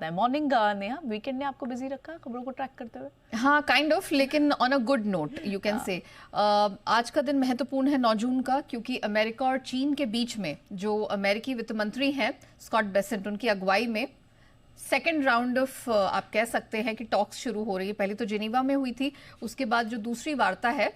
Morning Neha, weekend ने आपको busy रखा खबरों को ट्रैक करते हुए? हाँ, काइंड ऑफ, लेकिन on a good note you can say. आज का दिन महत्वपूर्ण है 9 जून का, क्योंकि अमेरिका और चीन के बीच में जो अमेरिकी वित्त मंत्री हैं स्कॉट बेसेंट, उनकी अगुवाई में सेकेंड राउंड ऑफ आप कह सकते हैं कि टॉक्स शुरू हो रही है। पहले तो जिनीवा में हुई थी, उसके बाद जो दूसरी वार्ता है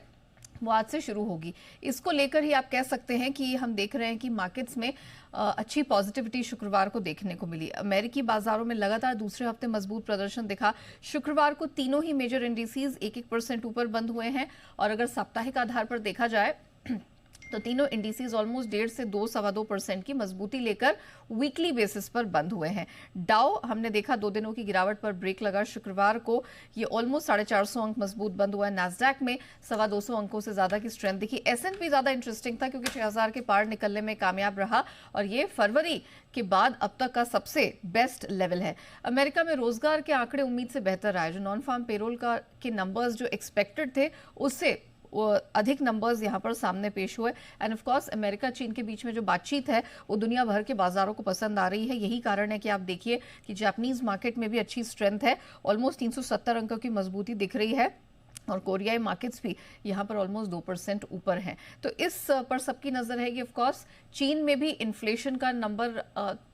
वो आज से शुरू होगी। इसको लेकर ही आप कह सकते हैं कि हम देख रहे हैं कि मार्केट्स में अच्छी पॉजिटिविटी शुक्रवार को देखने को मिली। अमेरिकी बाजारों में लगातार दूसरे हफ्ते मजबूत प्रदर्शन दिखा। शुक्रवार को तीनों ही मेजर इंडिसेस 1-1% ऊपर बंद हुए हैं, और अगर साप्ताहिक आधार पर देखा जाए तो तीनों इंडिसेस ऑलमोस्ट 1.5 से 2-2.25% की मजबूती लेकर वीकली बेसिस पर बंद हुए हैं। डाउ हमने देखा 2 दिनों की गिरावट पर ब्रेक लगा। शुक्रवार को ये ऑलमोस्ट 450 अंक मजबूत बंद हुआ है। नैस्डैक में 225 अंकों से ज्यादा की स्ट्रेंथ दिखी। S&P ज्यादा इंटरेस्टिंग था क्योंकि 6000 के पार निकलने में कामयाब रहा, और ये फरवरी के बाद अब तक का सबसे बेस्ट लेवल है। अमेरिका में रोजगार के आंकड़े उम्मीद से बेहतर आए। जो नॉन फार्म पेरोल का के नंबर्स जो एक्सपेक्टेड थे उससे अधिक नंबर्स यहां पर सामने पेश हुए। एंड ऑफ कोर्स अमेरिका चीन के बीच में जो बातचीत है वो दुनिया भर के बाजारों को पसंद आ रही है। यही कारण है कि आप देखिए कि जापानीज मार्केट में भी अच्छी स्ट्रेंथ है, ऑलमोस्ट 370 अंकों की मजबूती दिख रही है, और कोरियाई मार्केट्स भी यहाँ पर ऑलमोस्ट 2% ऊपर हैं। तो इस पर सबकी नजर है कि ऑफ कोर्स चीन में भी इन्फ्लेशन का नंबर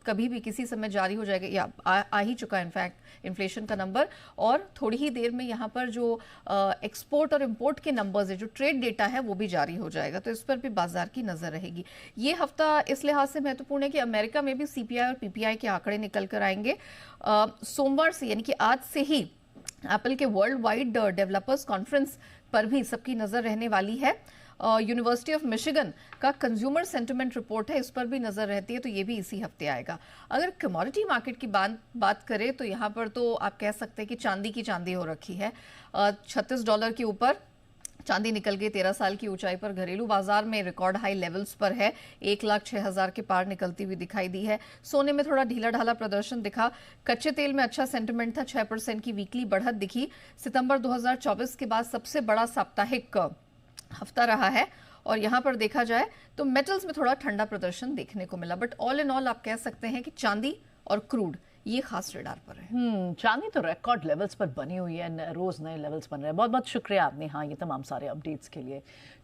कभी भी किसी समय जारी हो जाएगा, या आ ही चुका है इनफैक्ट इन्फ्लेशन का नंबर, और थोड़ी ही देर में यहाँ पर जो एक्सपोर्ट और इंपोर्ट के नंबर्स है, जो ट्रेड डेटा है, वो भी जारी हो जाएगा। तो इस पर भी बाजार की नजर रहेगी। ये हफ्ता इस लिहाज से महत्वपूर्ण है कि अमेरिका में भी CPI और PPI के आंकड़े निकल कर आएंगे। सोमवार से यानी कि आज से ही एप्पल के वर्ल्ड वाइड डेवलपर्स कॉन्फ्रेंस पर भी सबकी नजर रहने वाली है। यूनिवर्सिटी ऑफ मिशिगन का कंज्यूमर सेंटिमेंट रिपोर्ट है, इस पर भी नजर रहती है, तो ये भी इसी हफ्ते आएगा। अगर कमोडिटी मार्केट की बात करें तो यहाँ पर तो आप कह सकते हैं कि चांदी की चांदी हो रखी है। $36 के ऊपर चांदी निकल गई 13 साल की ऊंचाई पर। घरेलू बाजार में रिकॉर्ड हाई लेवल्स पर है, 1,06,000 के पार निकलती हुई दिखाई दी है। सोने में थोड़ा ढीला ढाला प्रदर्शन दिखा। कच्चे तेल में अच्छा सेंटिमेंट था, 6% की वीकली बढ़त दिखी। सितंबर 2024 के बाद सबसे बड़ा साप्ताहिक हफ्ता रहा है, और यहां पर देखा जाए तो मेटल्स में थोड़ा ठंडा प्रदर्शन देखने को मिला। बट ऑल इन ऑल आप कह सकते हैं कि चांदी और क्रूड ये खास रडार पर है। चांदी तो रिकॉर्ड लेवल्स पर बनी हुई है, रोज नए लेवल्स बन रहे हैं। बहुत बहुत शुक्रिया आपने, हाँ, ये तमाम सारे अपडेट्स के लिए।